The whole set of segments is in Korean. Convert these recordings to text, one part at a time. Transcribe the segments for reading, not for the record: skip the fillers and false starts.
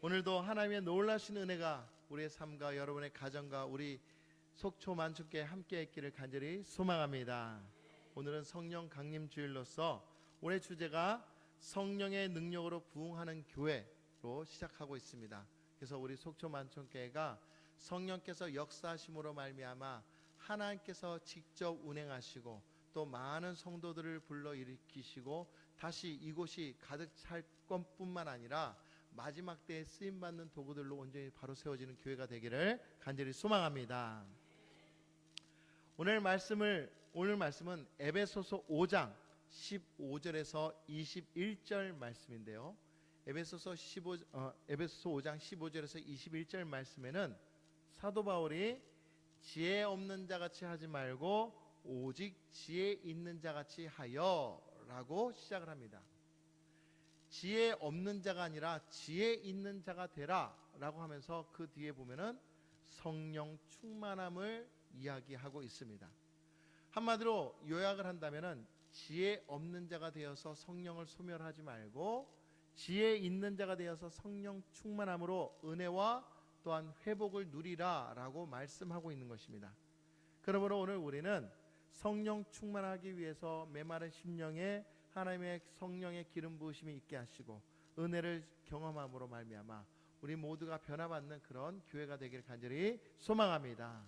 오늘도 하나님의 놀라신 은혜가 우리의 삶과 여러분의 가정과 우리 속초 만축교회 함께 있기를 간절히 소망합니다. 오늘은 성령 강림 주일로서 올해 주제가 성령의 능력으로 부흥하는 교회로 시작하고 있습니다. 그래서 우리 속초 만축교회가 성령께서 역사하심으로 말미암아 하나님께서 직접 운행하시고 또 많은 성도들을 불러일으키시고 다시 이곳이 가득 찰 것뿐만 아니라 마지막 때에 쓰임받는 도구들로 온전히 바로 세워지는 교회가 되기를 간절히 소망합니다. 오늘 말씀은 에베소서 5장 15절에서 21절 말씀인데요. 에베소서 5장 15절에서 21절 말씀에는 사도 바울이 지혜 없는 자같이 하지 말고 오직 지혜 있는 자같이 하여 라고 시작을 합니다. 지혜 없는 자가 아니라 지혜 있는 자가 되라 라고 하면서 그 뒤에 보면은 성령 충만함을 이야기하고 있습니다. 한마디로 요약을 한다면은 지혜 없는 자가 되어서 성령을 소멸하지 말고 지혜 있는 자가 되어서 성령 충만함으로 은혜와 또한 회복을 누리라 라고 말씀하고 있는 것입니다. 그러므로 오늘 우리는 성령 충만하기 위해서 메마른 심령에 하나님의 성령의 기름 부으심이 있게 하시고 은혜를 경험함으로 말미암아 우리 모두가 변화받는 그런 교회가 되기를 간절히 소망합니다.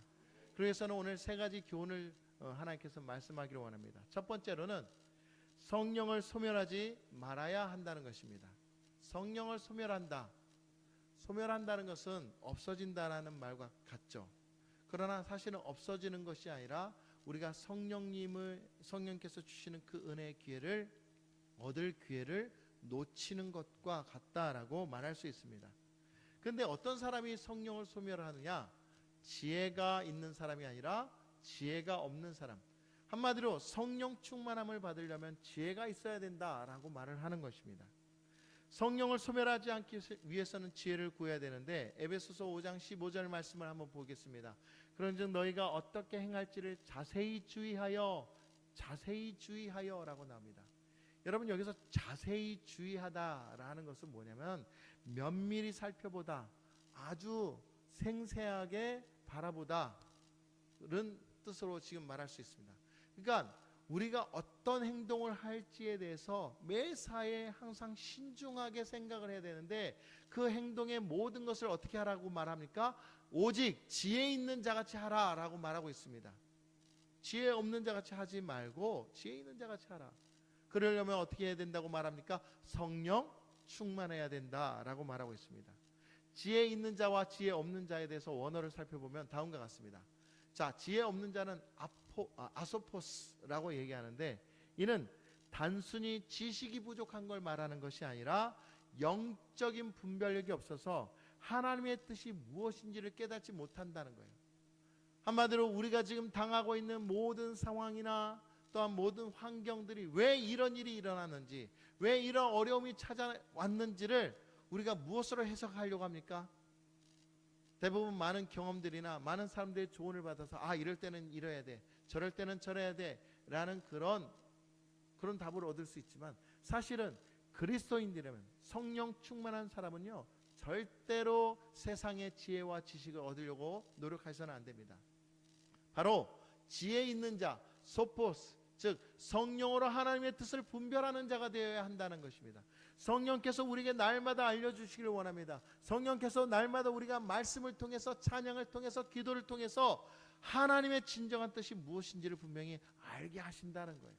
그래서는 오늘 세 가지 교훈을 하나님께서 말씀하기를 원합니다. 첫 번째로는 성령을 소멸하지 말아야 한다는 것입니다. 성령을 소멸한다는 것은 없어진다라는 말과 같죠. 그러나 사실은 없어지는 것이 아니라 우리가 성령께서 주시는 그 은혜의 기회를 얻을 기회를 놓치는 것과 같다라고 말할 수 있습니다. 그런데 어떤 사람이 성령을 소멸하느냐? 지혜가 있는 사람이 아니라 지혜가 없는 사람. 한마디로 성령 충만함을 받으려면 지혜가 있어야 된다라고 말을 하는 것입니다. 성령을 소멸하지 않기 위해서는 지혜를 구해야 되는데 에베소서 5장 15절 말씀을 한번 보겠습니다. 그런즉 너희가 어떻게 행할지를 자세히 주의하여 라고 나옵니다. 여러분, 여기서 자세히 주의하다라는 것은 뭐냐면 면밀히 살펴보다, 아주 생생하게 바라보다는 뜻으로 지금 말할 수 있습니다. 그러니까 우리가 어떤 행동을 할지에 대해서 매사에 항상 신중하게 생각을 해야 되는데 그 행동의 모든 것을 어떻게 하라고 말합니까? 오직 지혜 있는 자같이 하라라고 말하고 있습니다. 지혜 없는 자같이 하지 말고 지혜 있는 자같이 하라. 그러려면 어떻게 해야 된다고 말합니까? 성령 충만해야 된다라고 말하고 있습니다. 지혜 있는 자와 지혜 없는 자에 대해서 원어를 살펴보면 다음과 같습니다. 자, 지혜 없는 자는 아소포스라고 얘기하는데 이는 단순히 지식이 부족한 걸 말하는 것이 아니라 영적인 분별력이 없어서 하나님의 뜻이 무엇인지를 깨닫지 못한다는 거예요. 한마디로 우리가 지금 당하고 있는 모든 상황이나 또한 모든 환경들이 왜 이런 일이 일어났는지, 왜 이런 어려움이 찾아왔는지를 우리가 무엇으로 해석하려고 합니까? 대부분 많은 경험들이나 많은 사람들의 조언을 받아서 이럴 때는 이래야 돼, 저럴 때는 저래야 돼 라는 그런 답을 얻을 수 있지만 사실은 그리스도인들이라면 성령 충만한 사람은요 절대로 세상의 지혜와 지식을 얻으려고 노력해서는 안 됩니다. 바로 지혜 있는 자, 소포스, 즉 성령으로 하나님의 뜻을 분별하는 자가 되어야 한다는 것입니다. 성령께서 우리에게 날마다 알려주시기를 원합니다. 성령께서 날마다 우리가 말씀을 통해서, 찬양을 통해서, 기도를 통해서 하나님의 진정한 뜻이 무엇인지를 분명히 알게 하신다는 거예요.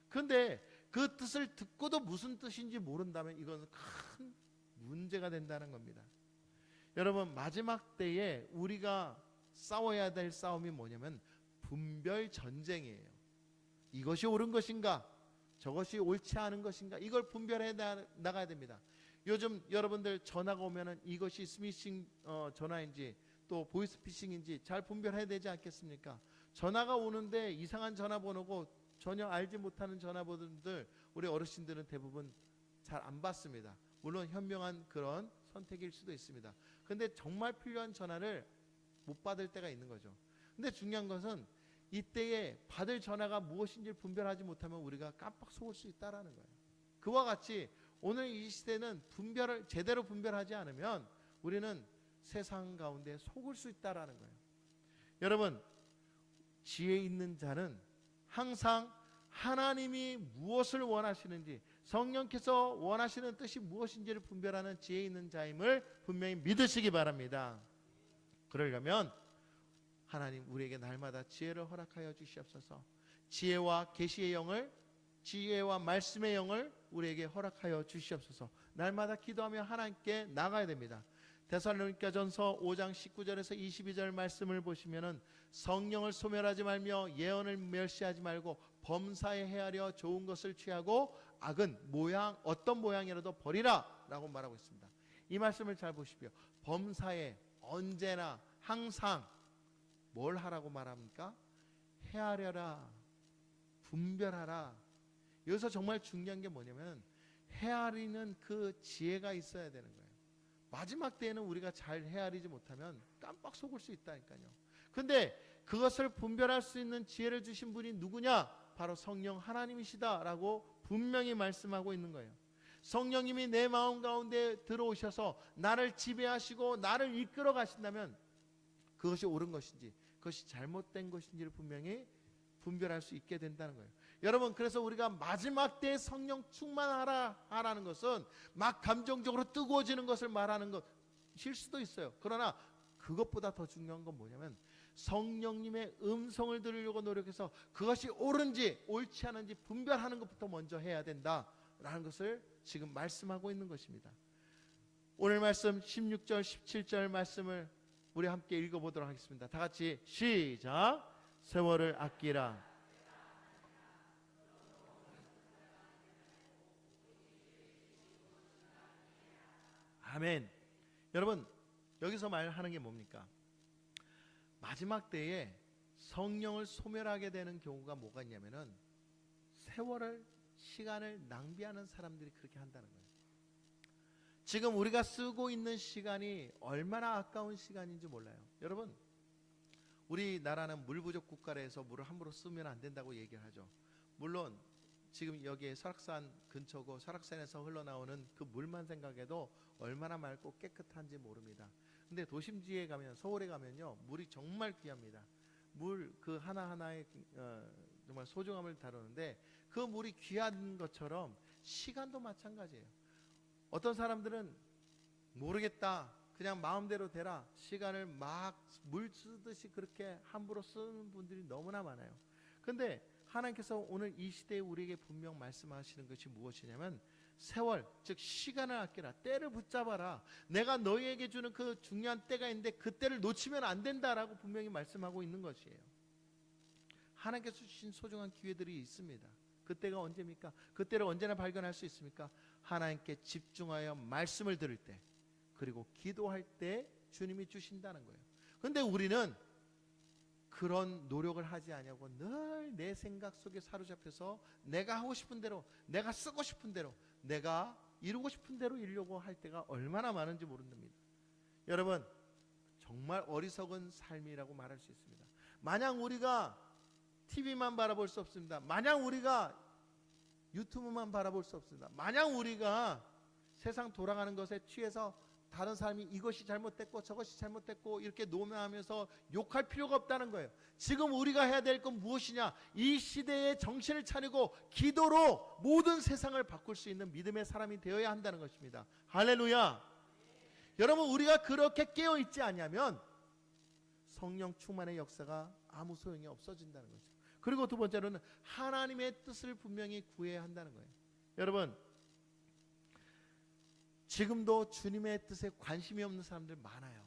그런데 그 뜻을 듣고도 무슨 뜻인지 모른다면 이건 큰 문제가 된다는 겁니다. 여러분, 마지막 때에 우리가 싸워야 될 싸움이 뭐냐면 분별 전쟁이에요. 이것이 옳은 것인가, 저것이 옳지 않은 것인가, 이걸 분별해 나가야 됩니다. 요즘 여러분들 전화가 오면은 이것이 스미싱 전화인지 또 보이스피싱인지 잘 분별해야 되지 않겠습니까? 전화가 오는데 이상한 전화번호고 전혀 알지 못하는 전화번호들 우리 어르신들은 대부분 잘 안 받습니다. 물론 현명한 그런 선택일 수도 있습니다. 근데 정말 필요한 전화를 못 받을 때가 있는 거죠. 근데 중요한 것은 이때에 받을 전화가 무엇인지 분별하지 못하면 우리가 깜빡 속을 수 있다라는 거예요. 그와 같이 오늘 이 시대는 분별을 제대로 분별하지 않으면 우리는 세상 가운데 속을 수 있다라는 거예요. 여러분, 지혜 있는 자는 항상 하나님이 무엇을 원하시는지, 성령께서 원하시는 뜻이 무엇인지를 분별하는 지혜 있는 자임을 분명히 믿으시기 바랍니다. 그러려면 하나님 우리에게 날마다 지혜를 허락하여 주시옵소서. 지혜와 계시의 영을, 지혜와 말씀의 영을 우리에게 허락하여 주시옵소서. 날마다 기도하며 하나님께 나가야 됩니다. 데살로니가전서 5장 19절에서 22절 말씀을 보시면은 성령을 소멸하지 말며 예언을 멸시하지 말고 범사에 헤아려 좋은 것을 취하고 악은 어떤 모양이라도 버리라 라고 말하고 있습니다. 이 말씀을 잘 보십시오. 범사에 언제나 항상 뭘 하라고 말합니까? 헤아려라, 분별하라. 여기서 정말 중요한 게 뭐냐면 헤아리는 그 지혜가 있어야 되는 거예요. 마지막 때에는 우리가 잘 헤아리지 못하면 깜빡 속을 수 있다니까요. 근데 그것을 분별할 수 있는 지혜를 주신 분이 누구냐? 바로 성령 하나님이시다라고 분명히 말씀하고 있는 거예요. 성령님이 내 마음 가운데 들어오셔서 나를 지배하시고 나를 이끌어 가신다면 그것이 옳은 것인지 그것이 잘못된 것인지를 분명히 분별할 수 있게 된다는 거예요. 여러분, 그래서 우리가 마지막 때에 성령 충만하라는 것은 막 감정적으로 뜨거워지는 것을 말하는 것일 수도 있어요. 그러나 그것보다 더 중요한 건 뭐냐면 성령님의 음성을 들으려고 노력해서 그것이 옳은지 옳지 않은지 분별하는 것부터 먼저 해야 된다라는 것을 지금 말씀하고 있는 것입니다. 오늘 말씀 16절 17절 말씀을 우리 함께 읽어보도록 하겠습니다. 다 같이 시작. 세월을 아끼라. 아멘. 여러분, 여기서 말하는 게 뭡니까? 마지막 때에 성령을 소멸하게 되는 경우가 뭐가 있냐면은 세월을, 시간을 낭비하는 사람들이 그렇게 한다는 거예요. 지금 우리가 쓰고 있는 시간이 얼마나 아까운 시간인지 몰라요. 여러분, 우리나라는 물 부족 국가라서 물을 함부로 쓰면 안 된다고 얘기를 하죠. 물론 지금 여기에 설악산 근처고 설악산에서 흘러나오는 그 물만 생각해도 얼마나 맑고 깨끗한지 모릅니다. 근데 도심지에 가면, 서울에 가면요, 물이 정말 귀합니다. 물 그 하나하나의 정말 소중함을 다루는데 그 물이 귀한 것처럼 시간도 마찬가지예요. 어떤 사람들은 모르겠다, 그냥 마음대로 되라, 시간을 막 물 쓰듯이 그렇게 함부로 쓰는 분들이 너무나 많아요. 근데 하나님께서 오늘 이 시대에 우리에게 분명 말씀하시는 것이 무엇이냐면 세월, 즉 시간을 아끼라, 때를 붙잡아라. 내가 너희에게 주는 그 중요한 때가 있는데 그 때를 놓치면 안 된다라고 분명히 말씀하고 있는 것이에요. 하나님께서 주신 소중한 기회들이 있습니다. 그때가 언제입니까? 그때를 언제나 발견할 수 있습니까? 하나님께 집중하여 말씀을 들을 때, 그리고 기도할 때 주님이 주신다는 거예요. 그런데 우리는 그런 노력을 하지 않냐고 늘 내 생각 속에 사로잡혀서 내가 하고 싶은 대로, 내가 쓰고 싶은 대로, 내가 이루고 싶은 대로 이루려고 할 때가 얼마나 많은지 모릅니다. 여러분, 정말 어리석은 삶이라고 말할 수 있습니다. 마냥 우리가 TV만 바라볼 수 없습니다. 마냥 우리가 유튜브만 바라볼 수 없습니다. 마냥 우리가 세상 돌아가는 것에 취해서 다른 사람이 이것이 잘못됐고 저것이 잘못됐고 이렇게 노매하면서 욕할 필요가 없다는 거예요. 지금 우리가 해야 될 건 무엇이냐? 이 시대에 정신을 차리고 기도로 모든 세상을 바꿀 수 있는 믿음의 사람이 되어야 한다는 것입니다. 할렐루야. 여러분, 우리가 그렇게 깨어있지 않냐면 성령 충만의 역사가 아무 소용이 없어진다는 거죠. 그리고 두 번째로는 하나님의 뜻을 분명히 구해야 한다는 거예요. 여러분, 지금도 주님의 뜻에 관심이 없는 사람들 많아요.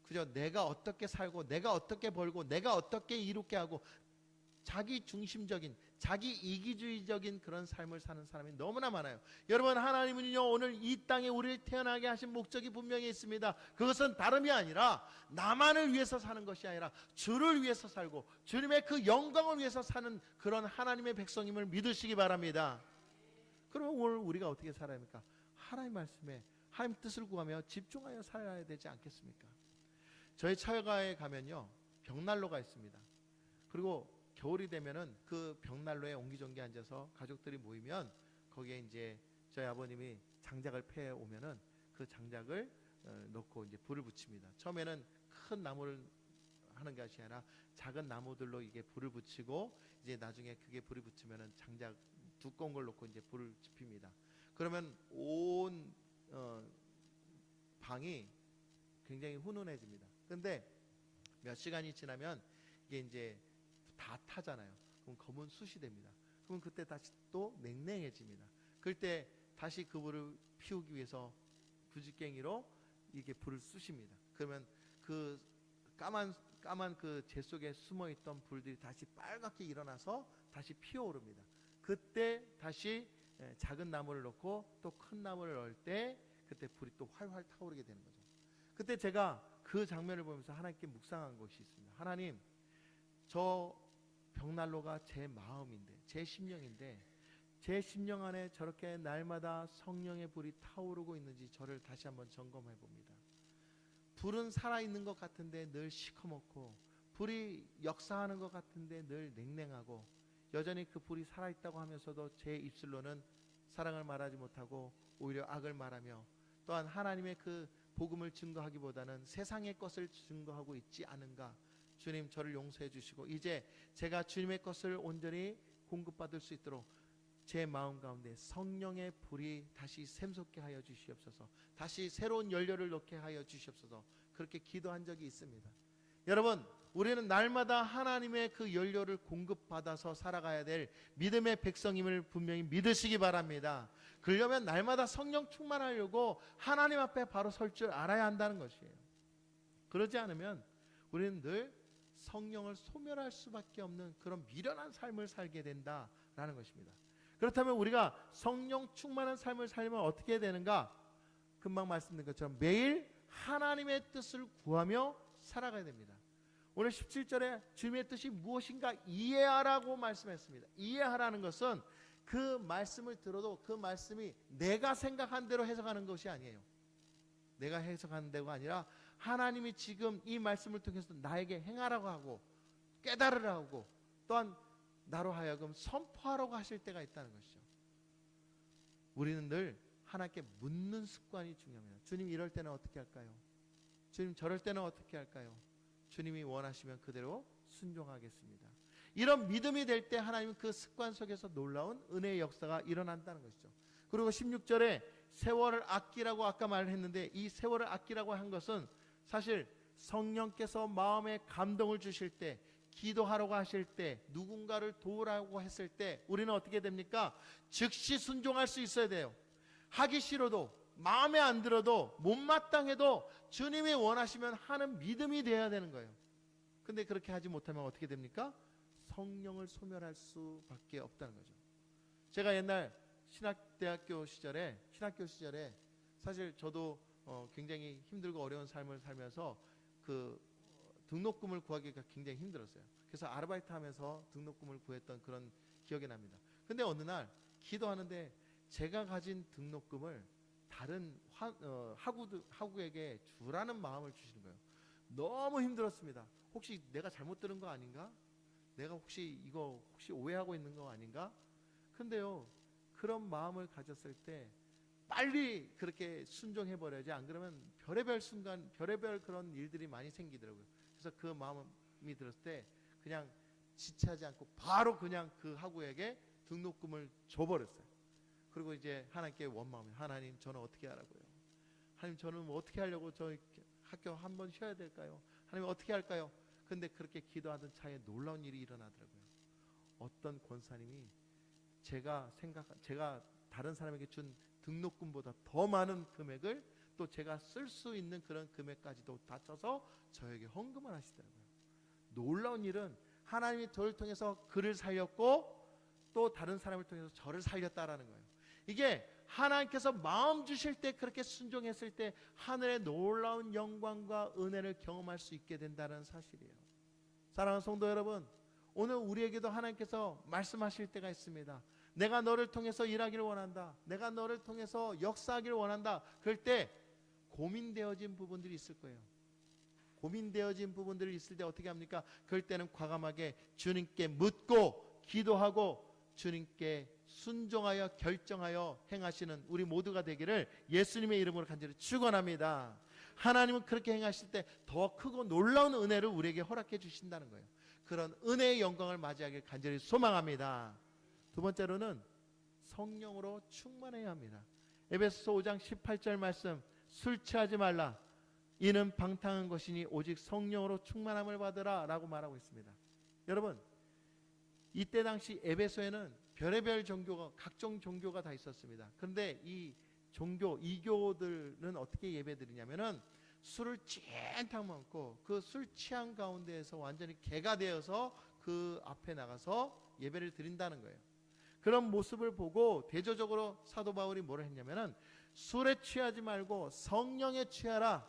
그저 내가 어떻게 살고, 내가 어떻게 벌고, 내가 어떻게 이롭게 하고, 자기 중심적인, 자기 이기주의적인 그런 삶을 사는 사람이 너무나 많아요. 여러분, 하나님은요, 오늘 이 땅에 우리를 태어나게 하신 목적이 분명히 있습니다. 그것은 다름이 아니라 나만을 위해서 사는 것이 아니라 주를 위해서 살고 주님의 그 영광을 위해서 사는 그런 하나님의 백성임을 믿으시기 바랍니다. 그러면 오늘 우리가 어떻게 살아야 합니까? 하나님 말씀에 하나님 뜻을 구하며 집중하여 살아야 되지 않겠습니까? 저희 처가에 가면요, 벽난로가 있습니다. 그리고 겨울이 되면은 그 벽난로에 옹기종기 앉아서 가족들이 모이면 거기에 이제 저희 아버님이 장작을 패 오면은 그 장작을 넣고 이제 불을 붙입니다. 처음에는 큰 나무를 하는 것이 아니라 작은 나무들로 이게 불을 붙이고 이제 나중에 그게 불이 붙으면은 장작 두꺼운 걸 놓고 이제 불을 지핍니다. 그러면 온 방이 굉장히 훈훈해집니다. 근데 몇 시간이 지나면 이게 이제 다 타잖아요. 그럼 검은 숯이 됩니다. 그럼 그때 다시 또 냉랭해집니다. 그때 다시 그 불을 피우기 위해서 부지깽이로 이게 불을 쑤십니다. 그러면 그 까만 그 재 속에 숨어 있던 불들이 다시 빨갛게 일어나서 다시 피어오릅니다. 그때 다시 작은 나무를 넣고 또 큰 나무를 넣을 때 그때 불이 또 활활 타오르게 되는 거죠. 그때 제가 그 장면을 보면서 하나님께 묵상한 것이 있습니다. 하나님, 저 벽난로가 제 마음인데, 제 심령인데, 제 심령 안에 저렇게 날마다 성령의 불이 타오르고 있는지 저를 다시 한번 점검해 봅니다. 불은 살아있는 것 같은데 늘 시커멓고, 불이 역사하는 것 같은데 늘 냉랭하고, 여전히 그 불이 살아있다고 하면서도 제 입술로는 사랑을 말하지 못하고 오히려 악을 말하며, 또한 하나님의 그 복음을 증거하기보다는 세상의 것을 증거하고 있지 않은가. 주님, 저를 용서해 주시고 이제 제가 주님의 것을 온전히 공급받을 수 있도록 제 마음 가운데 성령의 불이 다시 샘솟게 하여 주시옵소서. 다시 새로운 연료를 넣게 하여 주시옵소서. 그렇게 기도한 적이 있습니다. 여러분, 우리는 날마다 하나님의 그 연료를 공급받아서 살아가야 될 믿음의 백성임을 분명히 믿으시기 바랍니다. 그러려면 날마다 성령 충만하려고 하나님 앞에 바로 설 줄 알아야 한다는 것이에요. 그러지 않으면 우리는 늘 성령을 소멸할 수밖에 없는 그런 미련한 삶을 살게 된다라는 것입니다. 그렇다면 우리가 성령 충만한 삶을 살면 어떻게 해야 되는가? 금방 말씀드린 것처럼 매일 하나님의 뜻을 구하며 살아가야 됩니다. 오늘 17절에 주님의 뜻이 무엇인가 이해하라고 말씀했습니다. 이해하라는 것은 그 말씀을 들어도 그 말씀이 내가 생각한 대로 해석하는 것이 아니에요. 내가 해석하는 대로가 아니라 하나님이 지금 이 말씀을 통해서 나에게 행하라고 하고 깨달으라고 하고 또한 나로 하여금 선포하라고 하실 때가 있다는 것이죠. 우리는 늘 하나님께 묻는 습관이 중요합니다. 주님, 이럴 때는 어떻게 할까요? 주님, 저럴 때는 어떻게 할까요? 주님이 원하시면 그대로 순종하겠습니다. 이런 믿음이 될 때 하나님은 그 습관 속에서 놀라운 은혜의 역사가 일어난다는 것이죠. 그리고 16절에 세월을 아끼라고 아까 말했는데, 이 세월을 아끼라고 한 것은 사실 성령께서 마음에 감동을 주실 때, 기도하라고 하실 때, 누군가를 도우라고 했을 때 우리는 어떻게 됩니까? 즉시 순종할 수 있어야 돼요. 하기 싫어도, 마음에 안 들어도, 못마땅해도 주님이 원하시면 하는 믿음이 돼야 되는 거예요. 근데 그렇게 하지 못하면 어떻게 됩니까? 성령을 소멸할 수밖에 없다는 거죠. 제가 옛날 신학교 시절에 사실 저도 굉장히 힘들고 어려운 삶을 살면서 그 등록금을 구하기가 굉장히 힘들었어요. 그래서 아르바이트 하면서 등록금을 구했던 그런 기억이 납니다. 근데 어느 날 기도하는데 제가 가진 등록금을 다른 학우에게 주라는 마음을 주시는 거예요. 너무 힘들었습니다. 혹시 내가 잘못 들은 거 아닌가? 내가 혹시 오해하고 있는 거 아닌가? 근데요, 그런 마음을 가졌을 때 빨리 그렇게 순종해 버려야지, 안 그러면 별의별 그런 일들이 많이 생기더라고요. 그래서 그 마음이 들었을 때 그냥 지체하지 않고 바로 그냥 그 학우에게 등록금을 줘버렸어요. 그리고 이제 하나님께 원망합니다. 하나님, 저는 어떻게 하라고요? 하나님, 저는 뭐 어떻게 하려고 저 학교 한번 쉬어야 될까요? 하나님, 어떻게 할까요? 근데 그렇게 기도하던 차에 놀라운 일이 일어나더라고요. 어떤 권사님이 제가 다른 사람에게 준 등록금보다 더 많은 금액을 또 제가 쓸 수 있는 그런 금액까지도 다 쳐서 저에게 헌금을 하시더라고요. 놀라운 일은 하나님이 저를 통해서 그를 살렸고 또 다른 사람을 통해서 저를 살렸다라는 거예요. 이게 하나님께서 마음 주실 때 그렇게 순종했을 때 하늘의 놀라운 영광과 은혜를 경험할 수 있게 된다는 사실이에요. 사랑하는 성도 여러분, 오늘 우리에게도 하나님께서 말씀하실 때가 있습니다. 내가 너를 통해서 일하기를 원한다. 내가 너를 통해서 역사하기를 원한다. 그럴 때 고민되어진 부분들이 있을 거예요. 고민되어진 부분들이 있을 때 어떻게 합니까? 그럴 때는 과감하게 주님께 묻고 기도하고 주님께 순종하여 결정하여 행하시는 우리 모두가 되기를 예수님의 이름으로 간절히 축원합니다. 하나님은 그렇게 행하실 때 더 크고 놀라운 은혜를 우리에게 허락해 주신다는 거예요. 그런 은혜의 영광을 맞이하길 간절히 소망합니다. 두 번째로는 성령으로 충만해야 합니다. 에베소서 5장 18절 말씀, 술 취하지 말라 이는 방탕한 것이니 오직 성령으로 충만함을 받으라 라고 말하고 있습니다. 여러분, 이때 당시 에베소에는 별의별 종교가, 각종 종교가 다 있었습니다. 그런데 이 종교, 이교들은 어떻게 예배드리냐면은 술을 찐탕 먹고 그 술 취한 가운데에서 완전히 개가 되어서 그 앞에 나가서 예배를 드린다는 거예요. 그런 모습을 보고 대조적으로 사도 바울이 뭐를 했냐면은 술에 취하지 말고 성령에 취하라.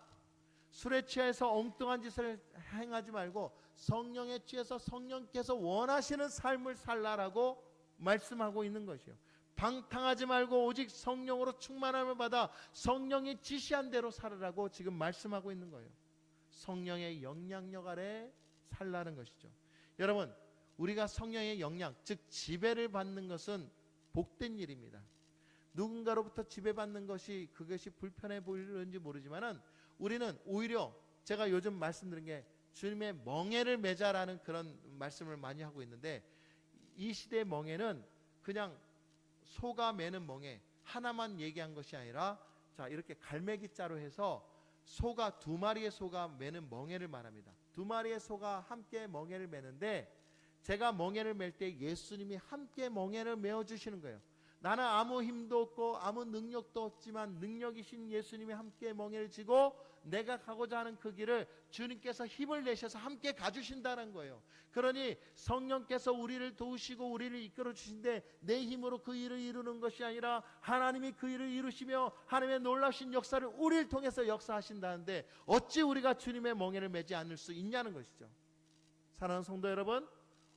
술에 취해서 엉뚱한 짓을 행하지 말고 성령에 취해서 성령께서 원하시는 삶을 살라라고 말씀하고 있는 것이요. 방탕하지 말고 오직 성령으로 충만함을 받아 성령이 지시한 대로 살으라고 지금 말씀하고 있는 거예요. 성령의 영향력 아래 살라는 것이죠. 여러분, 우리가 성령의 영향, 즉 지배를 받는 것은 복된 일입니다. 누군가로부터 지배받는 것이 그것이 불편해 보이는지 모르지만은 우리는 오히려 제가 요즘 말씀드린 게 주님의 멍에를 매자라는 그런 말씀을 많이 하고 있는데, 이 시대의 멍에는 그냥 소가 매는 멍에 하나만 얘기한 것이 아니라, 자, 이렇게 갈매기자로 해서 소가 두 마리의 소가 매는 멍에를 말합니다. 두 마리의 소가 함께 멍에를 매는데, 제가 멍에를 맬 때 예수님이 함께 멍에를 메어 주시는 거예요. 나는 아무 힘도 없고 아무 능력도 없지만 능력이신 예수님이 함께 멍에를 쥐고 내가 가고자 하는 그 길을 주님께서 힘을 내셔서 함께 가주신다는 거예요. 그러니 성령께서 우리를 도우시고 우리를 이끌어 주신데 내 힘으로 그 일을 이루는 것이 아니라 하나님이 그 일을 이루시며 하나님의 놀라신 역사를 우리를 통해서 역사하신다는데 어찌 우리가 주님의 멍에를 매지 않을 수 있냐는 것이죠. 사랑하는 성도 여러분,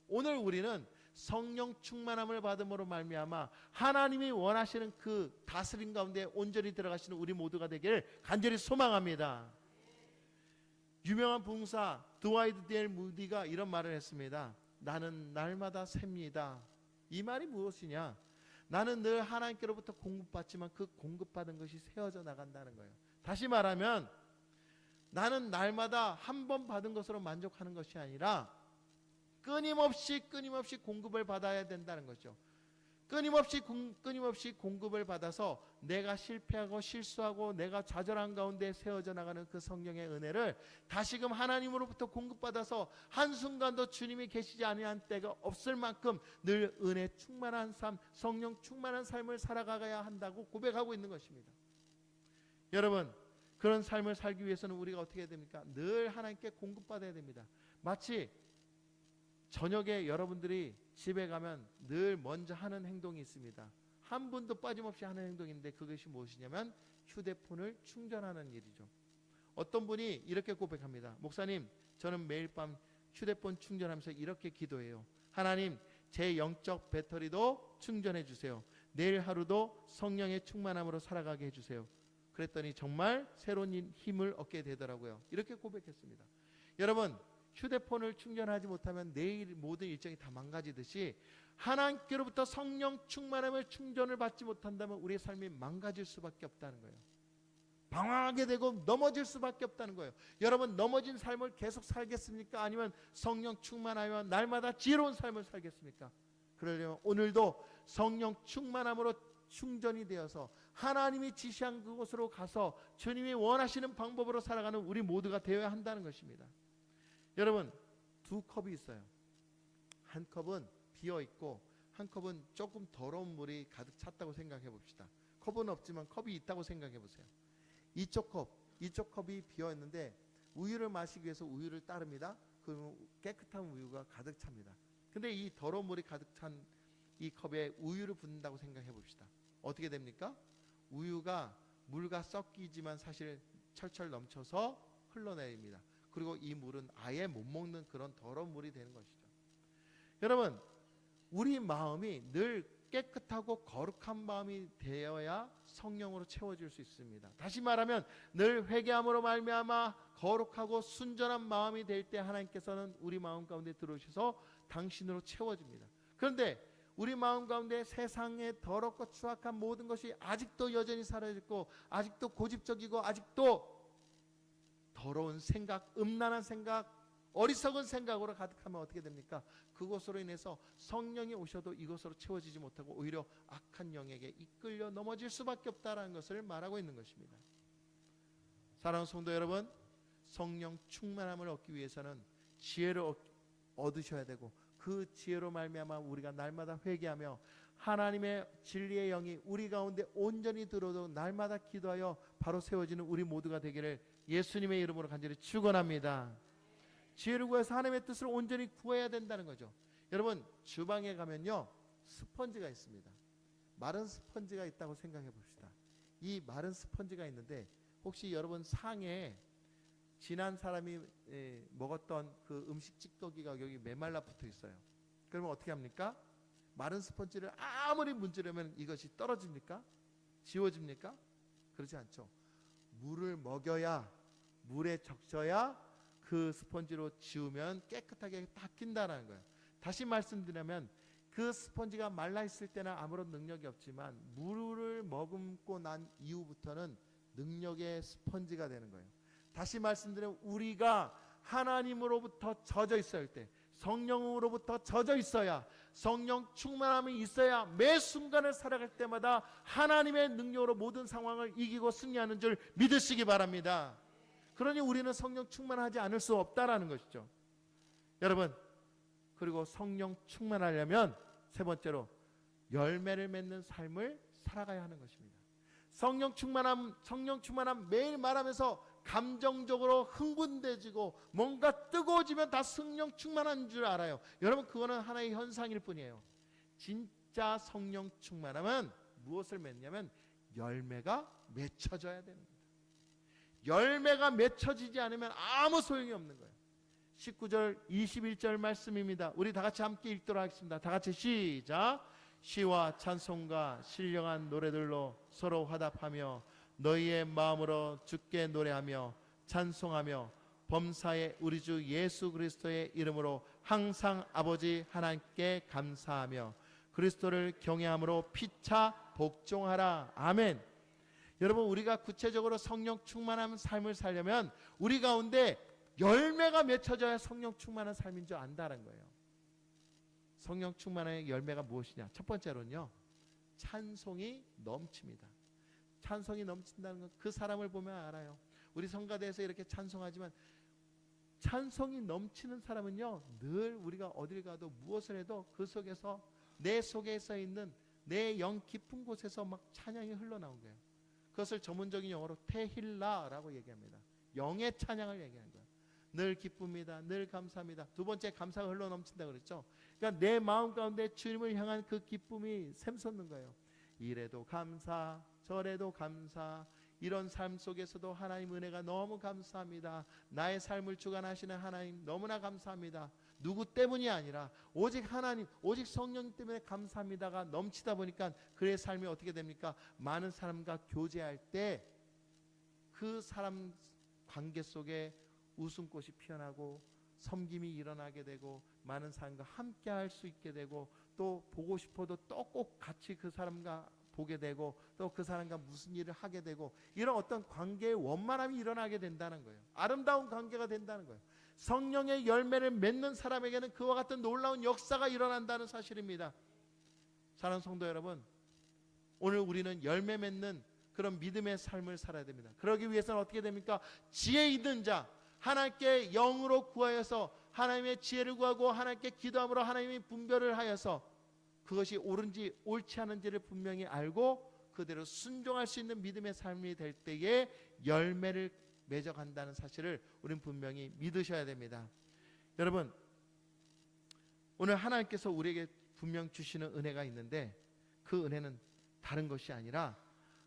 오늘 우리는 성령 충만함을 받음으로 말미암아 하나님이 원하시는 그 다스림 가운데 온전히 들어가시는 우리 모두가 되기를 간절히 소망합니다. 유명한 부흥사 드와이트 델 무디가 이런 말을 했습니다. 나는 날마다 셉니다. 이 말이 무엇이냐? 나는 늘 하나님께로부터 공급받지만 그 공급받은 것이 세어져 나간다는 거예요. 다시 말하면 나는 날마다 한 번 받은 것으로 만족하는 것이 아니라 끊임없이 공급을 받아야 된다는 거죠. 끊임없이 공급을 받아서 내가 실패하고 실수하고 내가 좌절한 가운데 세워져 나가는 그 성령의 은혜를 다시금 하나님으로부터 공급받아서 한순간도 주님이 계시지 아니한 때가 없을 만큼 늘 은혜 충만한 삶, 성령 충만한 삶을 살아가야 한다고 고백하고 있는 것입니다. 여러분, 그런 삶을 살기 위해서는 우리가 어떻게 해야 됩니까? 늘 하나님께 공급받아야 됩니다. 마치 저녁에 여러분들이 집에 가면 늘 먼저 하는 행동이 있습니다. 한 분도 빠짐없이 하는 행동인데 그것이 무엇이냐면 휴대폰을 충전하는 일이죠. 어떤 분이 이렇게 고백합니다. 목사님, 저는 매일 밤 휴대폰 충전하면서 이렇게 기도해요. 하나님, 제 영적 배터리도 충전해 주세요. 내일 하루도 성령의 충만함으로 살아가게 해주세요. 그랬더니 정말 새로운 힘을 얻게 되더라고요. 이렇게 고백했습니다. 여러분, 휴대폰을 충전하지 못하면 내일 모든 일정이 다 망가지듯이 하나님께로부터 성령 충만함을 충전을 받지 못한다면 우리의 삶이 망가질 수밖에 없다는 거예요. 방황하게 되고 넘어질 수밖에 없다는 거예요. 여러분, 넘어진 삶을 계속 살겠습니까? 아니면 성령 충만하여 날마다 지혜로운 삶을 살겠습니까? 그러려면 오늘도 성령 충만함으로 충전이 되어서 하나님이 지시한 그곳으로 가서 주님이 원하시는 방법으로 살아가는 우리 모두가 되어야 한다는 것입니다. 여러분, 두 컵이 있어요. 한 컵은 비어 있고 한 컵은 조금 더러운 물이 가득 찼다고 생각해 봅시다. 컵은 없지만 컵이 있다고 생각해 보세요. 이쪽 컵이 비어 있는데 우유를 마시기 위해서 우유를 따릅니다. 그러면 깨끗한 우유가 가득 찹니다. 근데 이 더러운 물이 가득 찬 이 컵에 우유를 붓는다고 생각해 봅시다. 어떻게 됩니까? 우유가 물과 섞이지만 사실 철철 넘쳐서 흘러내립니다. 그리고 이 물은 아예 못 먹는 그런 더러운 물이 되는 것이죠. 여러분, 우리 마음이 늘 깨끗하고 거룩한 마음이 되어야 성령으로 채워질 수 있습니다. 다시 말하면 늘 회개함으로 말미암아 거룩하고 순전한 마음이 될 때 하나님께서는 우리 마음 가운데 들어오셔서 당신으로 채워집니다. 그런데 우리 마음 가운데 세상의 더럽고 추악한 모든 것이 아직도 여전히 사라졌고 아직도 고집적이고 아직도 더러운 생각, 음란한 생각, 어리석은 생각으로 가득하면 어떻게 됩니까? 그것으로 인해서 성령이 오셔도 이것으로 채워지지 못하고 오히려 악한 영에게 이끌려 넘어질 수밖에 없다는 것을 말하고 있는 것입니다. 사랑하는 성도 여러분, 성령 충만함을 얻기 위해서는 지혜를 얻으셔야 되고 그 지혜로 말미암아 우리가 날마다 회개하며 하나님의 진리의 영이 우리 가운데 온전히 들어도 날마다 기도하여 바로 세워지는 우리 모두가 되기를 예수님의 이름으로 간절히 축원합니다. 지혜를 구해서 하나님의 뜻을 온전히 구해야 된다는 거죠. 여러분, 주방에 가면요 스펀지가 있습니다. 마른 스펀지가 있다고 생각해 봅시다. 이 마른 스펀지가 있는데 혹시 여러분 상에 지난 사람이 먹었던 그 음식 찌꺼기가 여기 메말라 붙어 있어요. 그러면 어떻게 합니까? 마른 스펀지를 아무리 문지르면 이것이 떨어집니까? 지워집니까? 그러지 않죠. 물을 먹여야, 물에 적셔야 그 스펀지로 지우면 깨끗하게 닦인다는 거예요. 다시 말씀드리면 그 스펀지가 말라 있을 때는 아무런 능력이 없지만 물을 머금고 난 이후부터는 능력의 스펀지가 되는 거예요. 다시 말씀드리면 우리가 하나님으로부터 젖어 있어야 할 때, 성령으로부터 젖어 있어야, 성령 충만함이 있어야 매 순간을 살아갈 때마다 하나님의 능력으로 모든 상황을 이기고 승리하는 줄 믿으시기 바랍니다. 그러니 우리는 성령 충만하지 않을 수 없다라는 것이죠. 여러분, 그리고 성령 충만하려면 세 번째로 열매를 맺는 삶을 살아가야 하는 것입니다. 성령 충만함 매일 말하면서 감정적으로 흥분되지고 뭔가 뜨거워지면 다 성령 충만한 줄 알아요. 여러분, 그거는 하나의 현상일 뿐이에요. 진짜 성령 충만함은 무엇을 맺냐면 열매가 맺혀져야 되는 겁니다. 열매가 맺혀지지 않으면 아무 소용이 없는 거예요. 19절 21절 말씀입니다. 우리 다 같이 함께 읽도록 하겠습니다. 다 같이 시작. 시와 찬송과 신령한 노래들로 서로 화답하며 너희의 마음으로 주께 노래하며 찬송하며 범사의 우리 주 예수 그리스도의 이름으로 항상 아버지 하나님께 감사하며 그리스도를 경외함으로 피차 복종하라. 아멘. 여러분, 우리가 구체적으로 성령 충만한 삶을 살려면 우리 가운데 열매가 맺혀져야 성령 충만한 삶인 줄 안다는 거예요. 성령 충만의 열매가 무엇이냐? 첫 번째로는요, 찬송이 넘칩니다. 찬송이 넘친다는 건 그 사람을 보면 알아요. 우리 성가대에서 이렇게 찬송하지만 찬송이 넘치는 사람은요, 늘 우리가 어딜 가도 무엇을 해도 그 속에서 내 속에서 있는 내 영 깊은 곳에서 막 찬양이 흘러나온 거예요. 그것을 전문적인 용어로 테힐라라고 얘기합니다. 영의 찬양을 얘기하는 거예요. 늘 기쁩니다. 늘 감사합니다. 두 번째, 감사가 흘러넘친다 그랬죠. 그러니까 내 마음 가운데 주님을 향한 그 기쁨이 샘솟는 거예요. 이래도 감사, 저래도 감사, 이런 삶 속에서도 하나님 은혜가 너무 감사합니다. 나의 삶을 주관하시는 하나님 너무나 감사합니다. 누구 때문이 아니라 오직 하나님, 오직 성령 때문에 감사합니다가 넘치다 보니까 그의 삶이 어떻게 됩니까? 많은 사람과 교제할 때 그 사람 관계 속에 웃음꽃이 피어나고 섬김이 일어나게 되고 많은 사람과 함께 할 수 있게 되고 또 보고 싶어도 또 꼭 같이 그 사람과 보게 되고 또 그 사람과 무슨 일을 하게 되고 이런 어떤 관계의 원만함이 일어나게 된다는 거예요. 아름다운 관계가 된다는 거예요. 성령의 열매를 맺는 사람에게는 그와 같은 놀라운 역사가 일어난다는 사실입니다. 사랑하는 성도 여러분, 오늘 우리는 열매 맺는 그런 믿음의 삶을 살아야 됩니다. 그러기 위해서는 어떻게 됩니까? 지혜 있는 자, 하나님께 영으로 구하여서 하나님의 지혜를 구하고 하나님께 기도함으로 하나님이 분별을 하여서 그것이 옳은지 옳지 않은지를 분명히 알고 그대로 순종할 수 있는 믿음의 삶이 될 때에 열매를 맺어간다는 사실을 우리는 분명히 믿으셔야 됩니다. 여러분, 오늘 하나님께서 우리에게 분명 주시는 은혜가 있는데 그 은혜는 다른 것이 아니라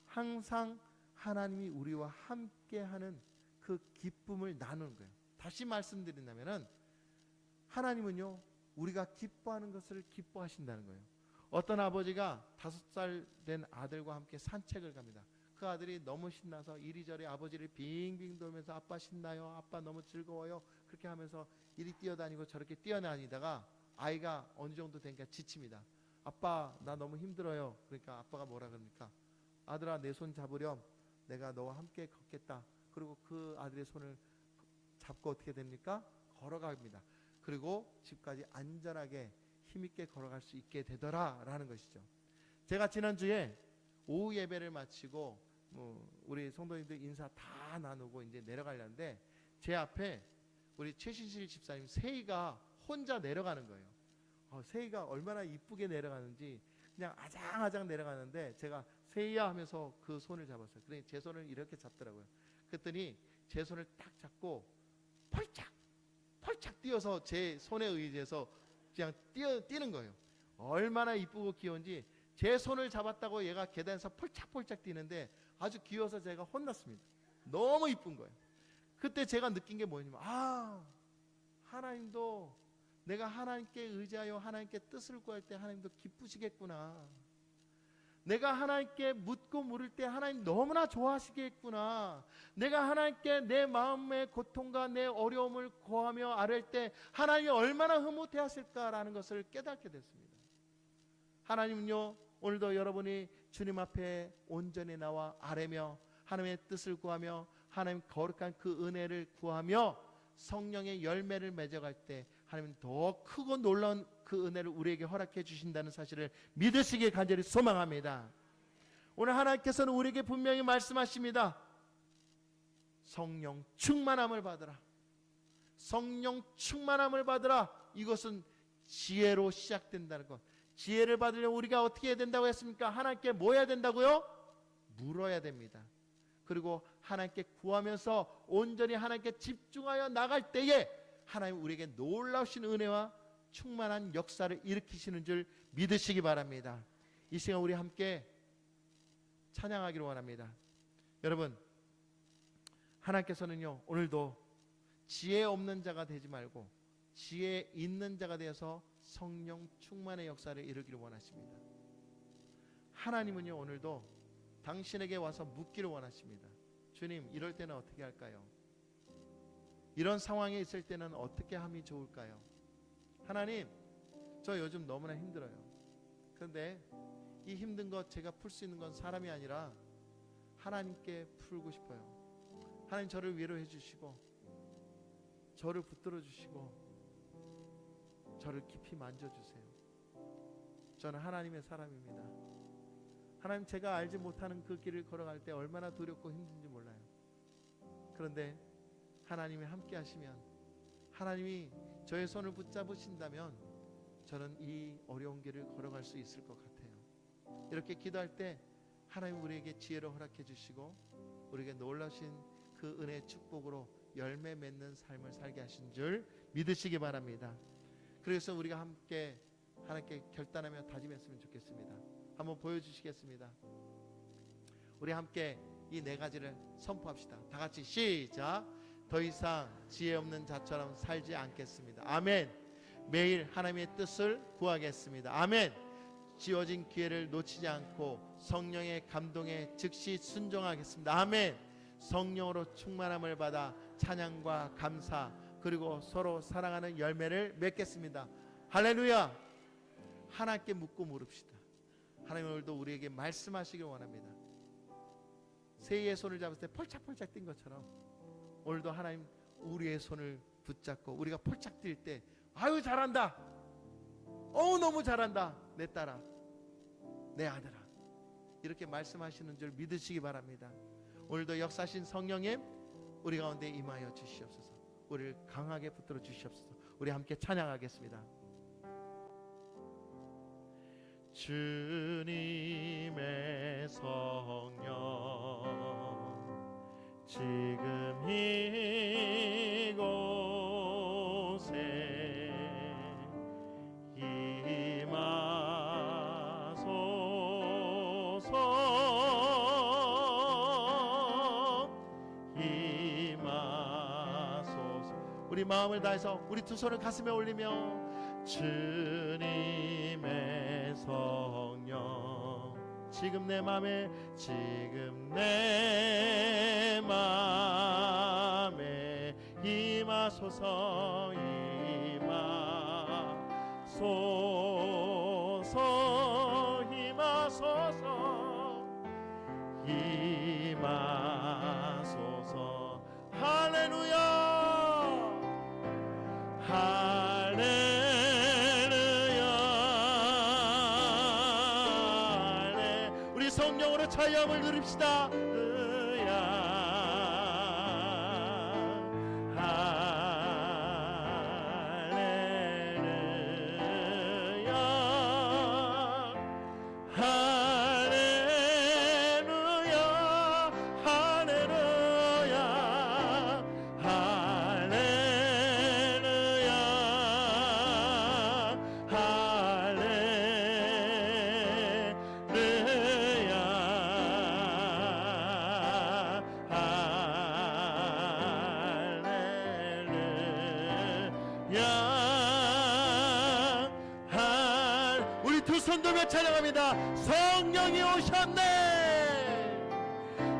항상 하나님이 우리와 함께하는 그 기쁨을 나누는 거예요. 다시 말씀드린다면은 하나님은요, 우리가 기뻐하는 것을 기뻐하신다는 거예요. 어떤 아버지가 5살 된 아들과 함께 산책을 갑니다. 그 아들이 너무 신나서 이리저리 아버지를 빙빙 돌면서 아빠 신나요, 아빠 너무 즐거워요, 그렇게 하면서 이리 뛰어다니고 저렇게 뛰어다니다가 아이가 어느 정도 되니까 지칩니다. 아빠 나 너무 힘들어요. 그러니까 아빠가 뭐라 그럽니까? 아들아 내 손 잡으렴. 내가 너와 함께 걷겠다. 그리고 그 아들의 손을 잡고 어떻게 됩니까? 걸어갑니다. 그리고 집까지 안전하게 힘있게 걸어갈 수 있게 되더라라는 것이죠. 제가 지난주에 오후 예배를 마치고 우리 성도님들 인사 다 나누고 이제 내려가려는데 제 앞에 우리 최신실 집사님 세희가 혼자 내려가는 거예요. 세희가 얼마나 이쁘게 내려가는지 그냥 아장아장 내려가는데 제가 세희야 하면서 그 손을 잡았어요. 그러니 제 손을 이렇게 잡더라고요. 그랬더니 제 손을 딱 잡고 펄짝 뛰어서 제 손에 의지해서 그냥 뛰는 거예요. 얼마나 이쁘고 귀여운지 제 손을 잡았다고 얘가 계단에서 펄짝펄짝 뛰는데 아주 귀여워서 제가 혼났습니다. 너무 이쁜 거예요. 그때 제가 느낀 게 뭐냐면 하나님도 내가 하나님께 의지하여 하나님께 뜻을 구할 때 하나님도 기쁘시겠구나. 내가 하나님께 묻고 물을 때 하나님 너무나 좋아하시겠구나. 내가 하나님께 내 마음의 고통과 내 어려움을 고하며 아뢰 때 하나님이 얼마나 흐뭇해 하실까라는 것을 깨닫게 됐습니다. 하나님은요 오늘도 여러분이 주님 앞에 온전히 나와 아뢰며 하나님의 뜻을 구하며 하나님 거룩한 그 은혜를 구하며 성령의 열매를 맺어갈 때 하나님은 더 크고 놀라운 그 은혜를 우리에게 허락해 주신다는 사실을 믿으시길 간절히 소망합니다. 오늘 하나님께서는 우리에게 분명히 말씀하십니다. 성령 충만함을 받으라. 성령 충만함을 받으라. 이것은 지혜로 시작된다는 것. 지혜를 받으려면 우리가 어떻게 해야 된다고 했습니까? 하나님께 뭐 해야 된다고요? 물어야 됩니다. 그리고 하나님께 구하면서 온전히 하나님께 집중하여 나갈 때에 하나님 우리에게 놀라우신 은혜와 충만한 역사를 일으키시는 줄 믿으시기 바랍니다. 이 시간 우리 함께 찬양하기를 원합니다. 여러분, 하나님께서는요 오늘도 지혜 없는 자가 되지 말고 지혜 있는 자가 되어서 성령 충만의 역사를 이루기를 원하십니다. 하나님은요 오늘도 당신에게 와서 묻기를 원하십니다. 주님, 이럴 때는 어떻게 할까요? 이런 상황에 있을 때는 어떻게 함이 좋을까요? 하나님, 저 요즘 너무나 힘들어요. 그런데 이 힘든 것 제가 풀 수 있는 건 사람이 아니라 하나님께 풀고 싶어요. 하나님 저를 위로해 주시고 저를 붙들어 주시고 저를 깊이 만져주세요. 저는 하나님의 사람입니다. 하나님, 제가 알지 못하는 그 길을 걸어갈 때 얼마나 두렵고 힘든지 몰라요. 그런데 하나님이 함께 하시면, 하나님이 저의 손을 붙잡으신다면 저는 이 어려운 길을 걸어갈 수 있을 것 같아요. 이렇게 기도할 때 하나님 우리에게 지혜를 허락해 주시고 우리에게 놀라신 그 은혜의 축복으로 열매 맺는 삶을 살게 하신 줄 믿으시기 바랍니다. 그래서 우리가 함께 하나님께 결단하며 다짐했으면 좋겠습니다. 한번 보여주시겠습니다. 우리 함께 이 네 가지를 선포합시다. 다 같이 시작. 더 이상 지혜 없는 자처럼 살지 않겠습니다. 아멘. 매일 하나님의 뜻을 구하겠습니다. 아멘. 지어진 기회를 놓치지 않고 성령의 감동에 즉시 순종하겠습니다. 아멘. 성령으로 충만함을 받아 찬양과 감사 그리고 서로 사랑하는 열매를 맺겠습니다. 할렐루야. 하나님께 묻고 물읍시다. 하나님 오늘도 우리에게 말씀하시길 원합니다. 새의 손을 잡을 때 펄짝펄짝 뛴 것처럼 오늘도 하나님 우리의 손을 붙잡고 우리가 펄짝 뛸 때 아유 잘한다, 너무 잘한다, 내 딸아, 내 아들아, 이렇게 말씀하시는 줄 믿으시기 바랍니다. 오늘도 역사하신 성령님 우리 가운데 임하여 주시옵소서. 우리를 강하게 붙들어 주시옵소서. 우리 함께 찬양하겠습니다. 주님의 성령 지금 이곳에 임하소서. 우리 마음을 다해서 우리 두 손을 가슴에 올리며 주님의 성령 지금 내 맘에 지금 내 맘에 임하소서. 임하소서. 힘으로 자유함을 누립시다. 우리 두 손 들며 찬양합니다. 성령이 오셨네.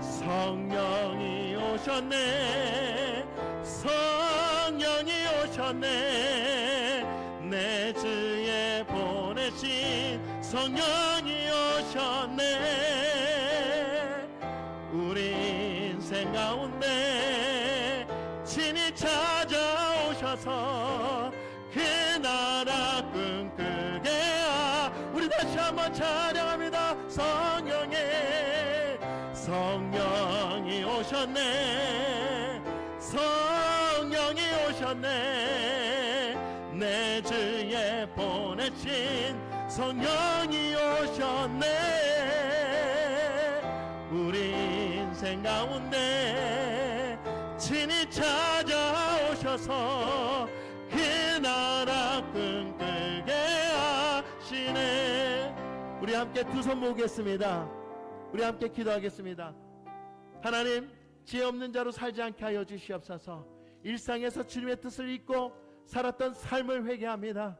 성령이 오셨네. 성령이 오셨네. 내 주에 보내신 성령이 오셨네. 우리 인생 가운데 친히 찾아오셔서 그 나라 꿈꾸게 우리 다시 한번 찬양합니다. 성령이 오셨네. 성령이 오셨네. 내 주에 보내신 성령이 오셨네. 우리 인생 가운데 친히 찾아오셔서 그 나라 꿈꾸게 하시네. 우리 함께 두 손 모으겠습니다. 우리 함께 기도하겠습니다. 하나님, 지혜 없는 자로 살지 않게 하여 주시옵소서. 일상에서 주님의 뜻을 잊고 살았던 삶을 회개합니다.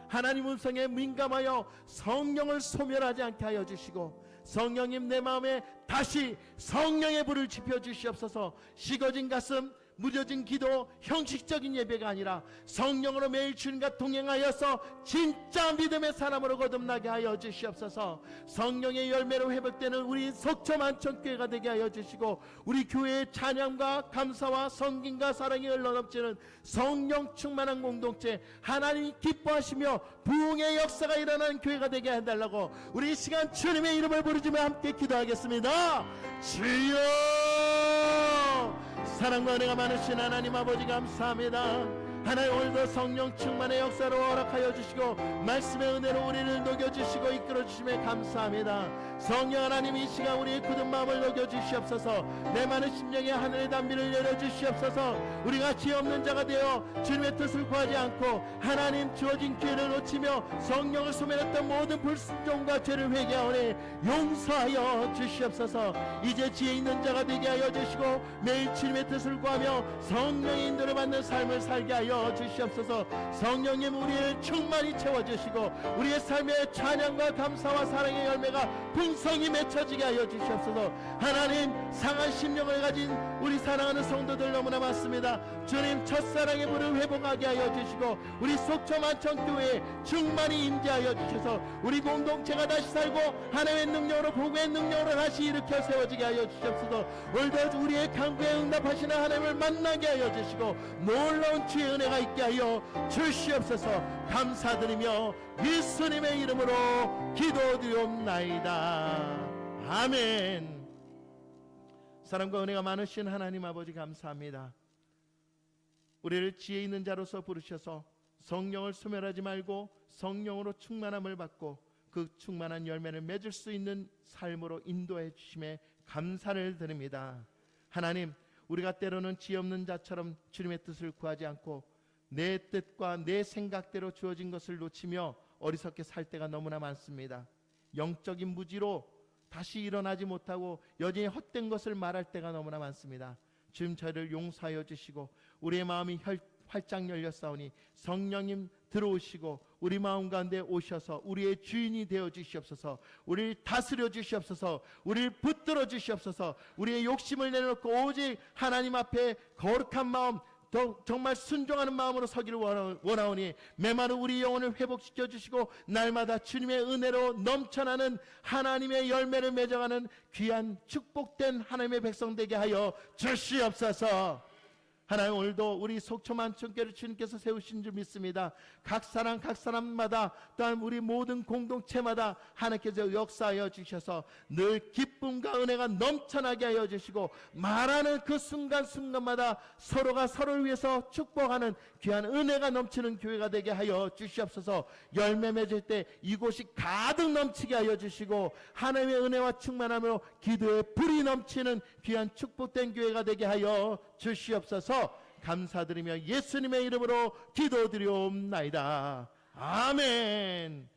하나님 음성에 민감하여 성령을 소멸하지 않게 하여 주시고, 성령님 내 마음에 다시 성령의 불을 지펴 주시옵소서. 식어진 가슴, 무뎌진 기도, 형식적인 예배가 아니라 성령으로 매일 주님과 동행하여서 진짜 믿음의 사람으로 거듭나게 하여 주시옵소서. 성령의 열매로 회복되는 우리 속초 만천교회가 되게 하여 주시고, 우리 교회의 찬양과 감사와 성김과 사랑이 흘러넘치는 성령 충만한 공동체, 하나님이 기뻐하시며 부흥의 역사가 일어나는 교회가 되게 해달라고 우리 이 시간 주님의 이름을 부르짖으며 함께 기도하겠습니다. 주여, 사랑과 은혜가 많으신 하나님 아버지 감사합니다. 하나님, 오늘도 성령 충만의 역사로 허락하여 주시고 말씀의 은혜로 우리를 녹여주시고 이끌어주심에 감사합니다. 성령 하나님, 이 시간 우리의 굳은 마음을 녹여주시옵소서. 내 많은 심령에 하늘의 담비를 내려주시옵소서. 우리가 지혜 없는 자가 되어 주님의 뜻을 구하지 않고 하나님 주어진 기회를 놓치며 성령을 소멸했던 모든 불순종과 죄를 회개하오니 용서하여 주시옵소서. 이제 지혜 있는 자가 되게 하여 주시고 매일 주님의 뜻을 구하며 성령의 인도를 받는 삶을 살게 하여 주시옵소서. 성령님, 우리를 충만히 채워주시고 우리의 삶의 찬양과 감사와 사랑의 열매가 풍성히 맺혀지게 하여 주시옵소서. 하나님, 상한 심령을 가진 우리 사랑하는 성도들 너무나 많습니다. 주님, 첫사랑의 불을 회복하게 하여 주시고 우리 속초 만천교회에 충만히 임재하여 주셔서 우리 공동체가 다시 살고 하나님의 능력으로, 복음의 능력으로 다시 일으켜 세워지게 하여 주시옵소서. 오늘도 우리의 간구에 응답하시는 하나님을 만나게 하여 주시고 놀라운 주의 은혜가 있게 하여 주시옵소서. 감사드리며 예수님의 이름으로 기도드리옵나이다. 아멘. 사랑과 은혜가 많으신 하나님 아버지 감사합니다. 우리를 지혜 있는 자로서 부르셔서 성령을 소멸하지 말고 성령으로 충만함을 받고 그 충만한 열매를 맺을 수 있는 삶으로 인도해 주심에 감사를 드립니다. 하나님, 우리가 때로는 지혜 없는 자처럼 주님의 뜻을 구하지 않고 내 뜻과 내 생각대로 주어진 것을 놓치며 어리석게 살 때가 너무나 많습니다. 영적인 무지로 다시 일어나지 못하고 여전히 헛된 것을 말할 때가 너무나 많습니다. 주님, 저희를 용서하여 주시고 우리의 마음이 활짝 열렸사오니 성령님 들어오시고 우리 마음 가운데 오셔서 우리의 주인이 되어 주시옵소서. 우리를 다스려 주시옵소서. 우리를 붙들어 주시옵소서. 우리의 욕심을 내놓고 오직 하나님 앞에 거룩한 마음, 정말 순종하는 마음으로 서기를 원하오니 메마른 우리 영혼을 회복시켜 주시고 날마다 주님의 은혜로 넘쳐나는 하나님의 열매를 맺어가는 귀한 축복된 하나님의 백성 되게 하여 주시옵소서. 하나님, 오늘도 우리 속초만촌교를 주님께서 세우신 줄 믿습니다. 각 사람마다 또한 우리 모든 공동체마다 하나님께서 역사하여 주셔서 늘 기쁨과 은혜가 넘쳐나게 하여 주시고, 말하는 그 순간순간마다 서로가 서로를 위해서 축복하는 귀한 은혜가 넘치는 교회가 되게 하여 주시옵소서. 열매 맺을 때 이곳이 가득 넘치게 하여 주시고, 하나님의 은혜와 충만함으로 기도의 불이 넘치는 귀한 축복된 교회가 되게 하여 주시옵소서. 감사드리며 예수님의 이름으로 기도드리옵나이다. 아멘.